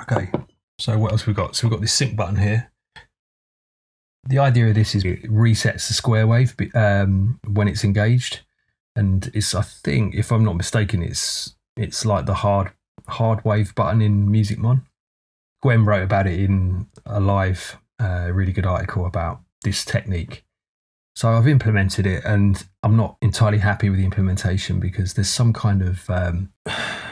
Okay, so what else we got? So we've got this sync button here. The idea of this is it resets the square wave when it's engaged, and it's, I think, if I'm not mistaken, it's like the hard wave button in MusicMon. Gwen wrote about it in a live, really good article about this technique. So I've implemented it, and I'm not entirely happy with the implementation because there's some kind of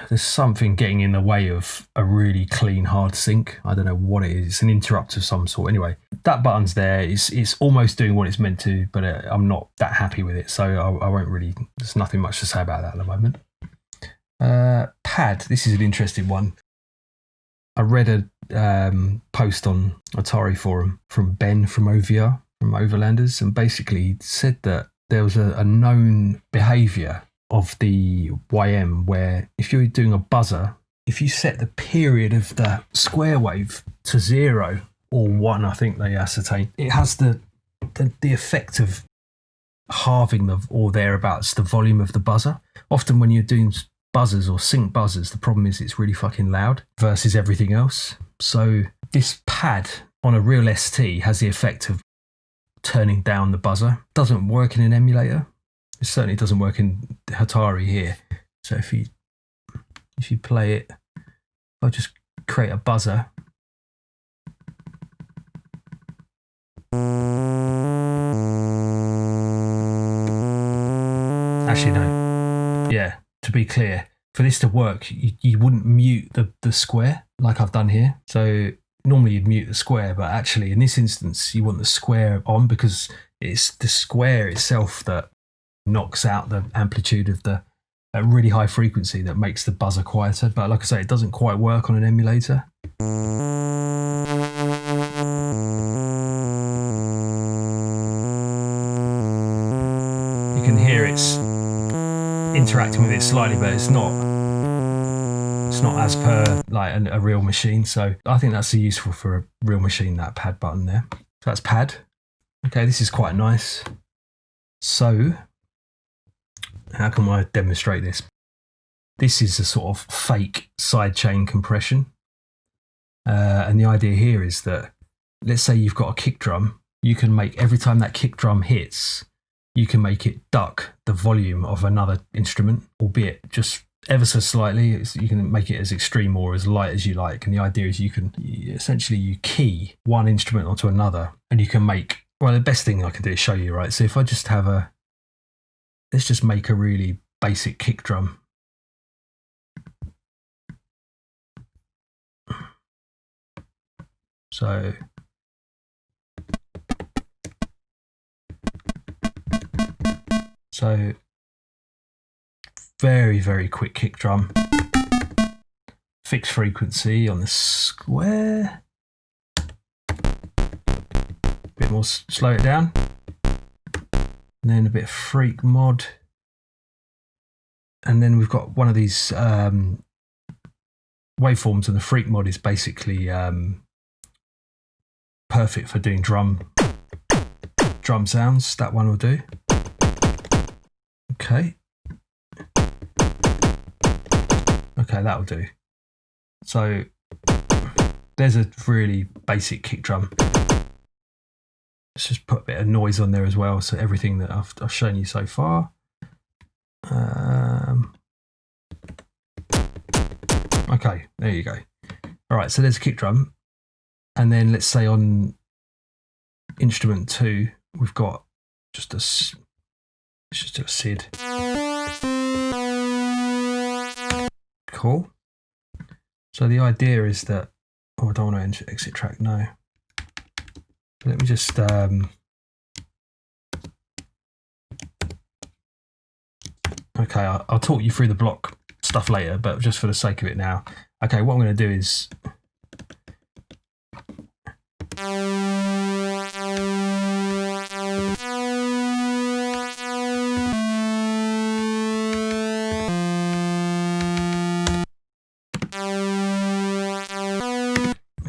there's something getting in the way of a really clean hard sync. I don't know what it is. It's an interrupt of some sort. Anyway, that button's there. It's almost doing what it's meant to, but I'm not that happy with it. So I won't really. There's nothing much to say about that at the moment. Pad. This is an interesting one. I read a post on Atari forum from Ben from OVR, from Overlanders, and basically said that there was a known behaviour of the YM where if you're doing a buzzer, if you set the period of the square wave to 0 or 1, I think they ascertain, it has the effect of halving or thereabouts the volume of the buzzer. Often when you're doing buzzers or sync buzzers, the problem is it's really fucking loud versus everything else. So this pad on a real ST has the effect of turning down the buzzer. Doesn't work in an emulator. It certainly doesn't work in Atari here. So if you play it, I'll just create a buzzer. Actually, no. Yeah, to be clear, for this to work, you wouldn't mute the square like I've done here. So normally you'd mute the square, but actually in this instance, you want the square on because it's the square itself that knocks out the amplitude of the really high frequency that makes the buzzer quieter. But like I say, it doesn't quite work on an emulator. You can hear it's interacting with it slightly, but it's not as per like a real machine. So I think that's useful for a real machine, that pad button there. So that's pad. Okay, this is quite nice. So how can I demonstrate this? This is a sort of fake sidechain compression. And the idea here is that, let's say you've got a kick drum, you can make, every time that kick drum hits, you can make it duck the volume of another instrument, albeit just ever so slightly. You can make it as extreme or as light as you like. And the idea is you key one instrument onto another, and you can make, well, the best thing I can do is show you, right? So if I just have let's just make a really basic kick drum. So very, very quick kick drum. Fixed frequency on the square. Bit more, slow it down. And then a bit of freak mod. And then we've got one of these waveforms, and the freak mod is basically perfect for doing drum sounds. That one will do. Okay, that'll do. So there's a really basic kick drum. Let's just put a bit of noise on there as well, so everything that I've shown you so far. Okay, there you go. All right, so there's a kick drum. And then let's say on instrument 2, we've got just let's just do a SID. Cool. So the idea is that, I don't want to exit track, no. Let me just okay, I'll talk you through the block stuff later, but just for the sake of it now. Okay, what I'm going to do is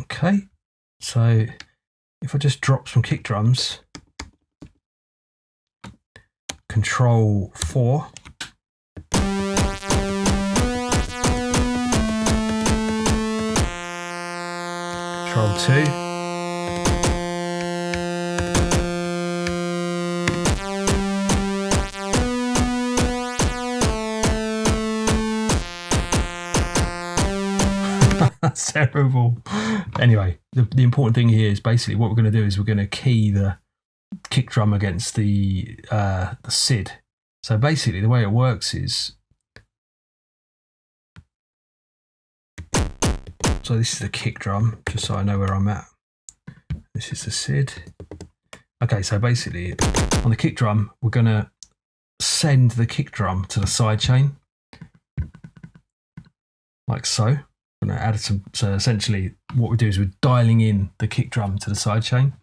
okay, so if I just drop some kick drums, Control 4, Control 2. That's terrible. Anyway, the important thing here is basically what we're going to do is we're going to key the kick drum against the SID. So basically the way it works is, so this is the kick drum, just so I know where I'm at. This is the SID. Okay, so basically on the kick drum, we're going to send the kick drum to the side chain, like so. I'm going to add some, so essentially what we do is we're dialing in the kick drum to the side chain,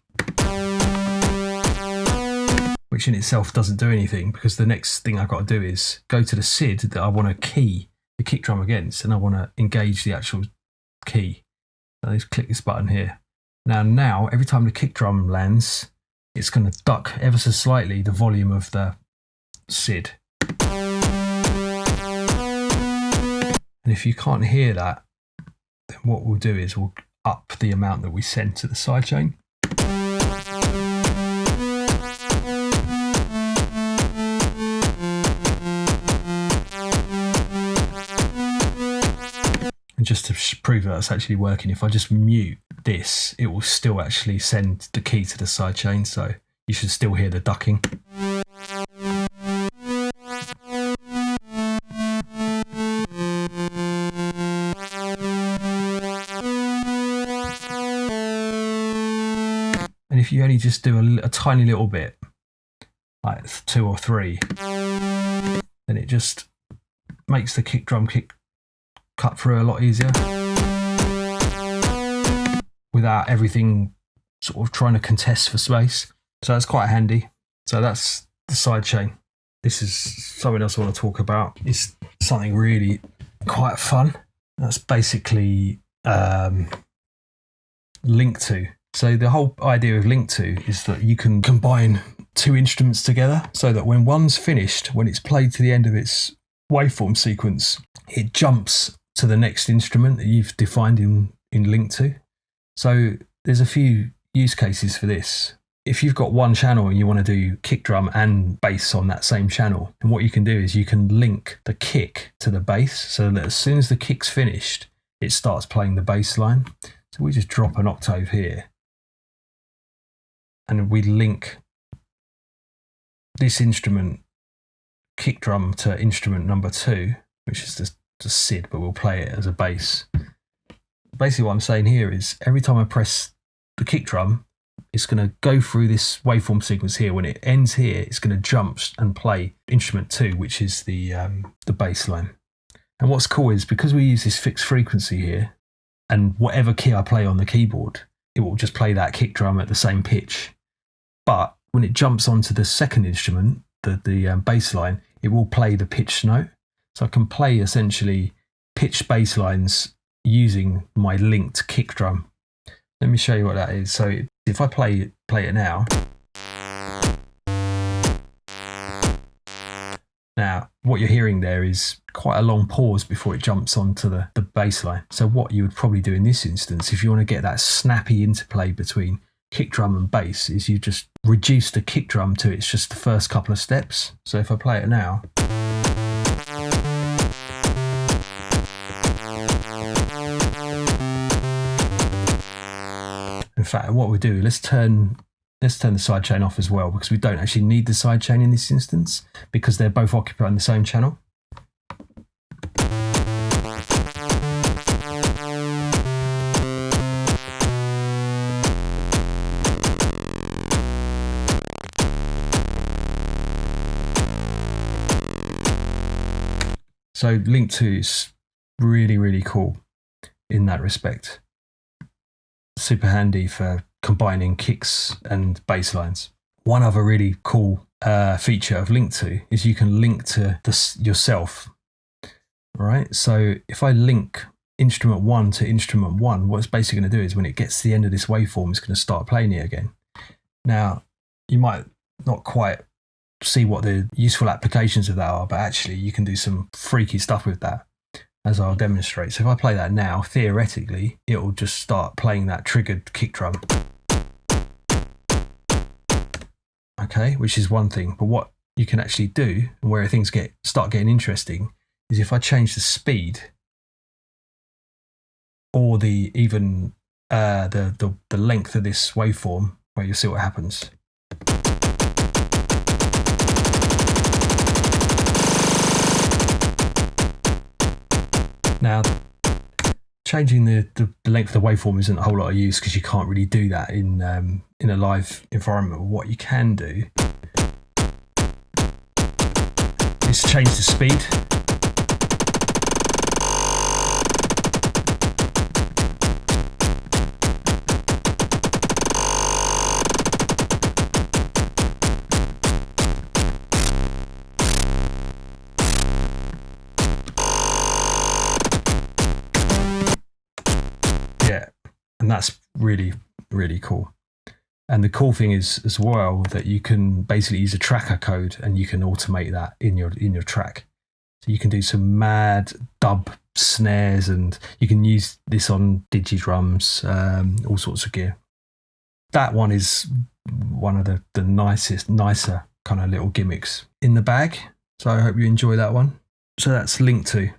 which in itself doesn't do anything, because the next thing I've got to do is go to the SID that I want to key the kick drum against, and I want to engage the actual key. So let's click this button here. Now every time the kick drum lands, it's going to duck ever so slightly the volume of the SID. And if you can't hear that, then what we'll do is we'll up the amount that we send to the sidechain. And just to prove that that's actually working, if I just mute this, it will still actually send the key to the sidechain, so you should still hear the ducking. And if you only just do a tiny little bit, like 2 or 3, then it just makes the kick drum cut through a lot easier without everything sort of trying to contest for space. So that's quite handy. So that's the side chain. This is something else I want to talk about. It's something really quite fun. That's basically link to. So the whole idea of link to is that you can combine 2 instruments together, so that when one's finished, when it's played to the end of its waveform sequence, it jumps to the next instrument that you've defined in link to. So there's a few use cases for this. If you've got one channel and you want to do kick drum and bass on that same channel, and what you can do is you can link the kick to the bass, so that as soon as the kick's finished, it starts playing the bass line. So we just drop an octave here, and we link this instrument kick drum to instrument number 2, which is the SID, but we'll play it as a bass. Basically what I'm saying here is every time I press the kick drum, it's going to go through this waveform sequence here. When it ends here, it's going to jump and play instrument 2, which is the bass line. And what's cool is because we use this fixed frequency here, and whatever key I play on the keyboard, it will just play that kick drum at the same pitch. But when it jumps onto the second instrument, the bass line, it will play the pitched note. So I can play essentially pitched bass lines using my linked kick drum. Let me show you what that is. So if I play it now. Now, what you're hearing there is quite a long pause before it jumps onto the bass line. So what you would probably do in this instance, if you want to get that snappy interplay between kick drum and bass, is you just reduce the kick drum to it's just the first couple of steps. So if I play it now. In fact, what we do, let's turn the sidechain off as well, because we don't actually need the sidechain in this instance, because they're both occupying the same channel. So link to is really, really cool in that respect. Super handy for combining kicks and bass lines. One other really cool feature of link to is you can link to yourself. All right, so if I link instrument 1 to instrument 1, what it's basically going to do is when it gets to the end of this waveform, it's going to start playing it again. Now, you might not quite see what the useful applications of that are, but actually you can do some freaky stuff with that. as I'll demonstrate. So if I play that now, theoretically, it will just start playing that triggered kick drum. Okay, which is one thing. But what you can actually do, and where things start getting interesting, is if I change the speed or the length of this waveform, where you'll see what happens. Now, changing the length of the waveform isn't a whole lot of use because you can't really do that in a live environment. What you can do is change the speed. Yeah, and that's really, really cool. And the cool thing is as well that you can basically use a tracker code and you can automate that in your track. So you can do some mad dub snares, and you can use this on digi drums, all sorts of gear. That one is one of the nicer kind of little gimmicks in the bag. So I hope you enjoy that one. So that's linked to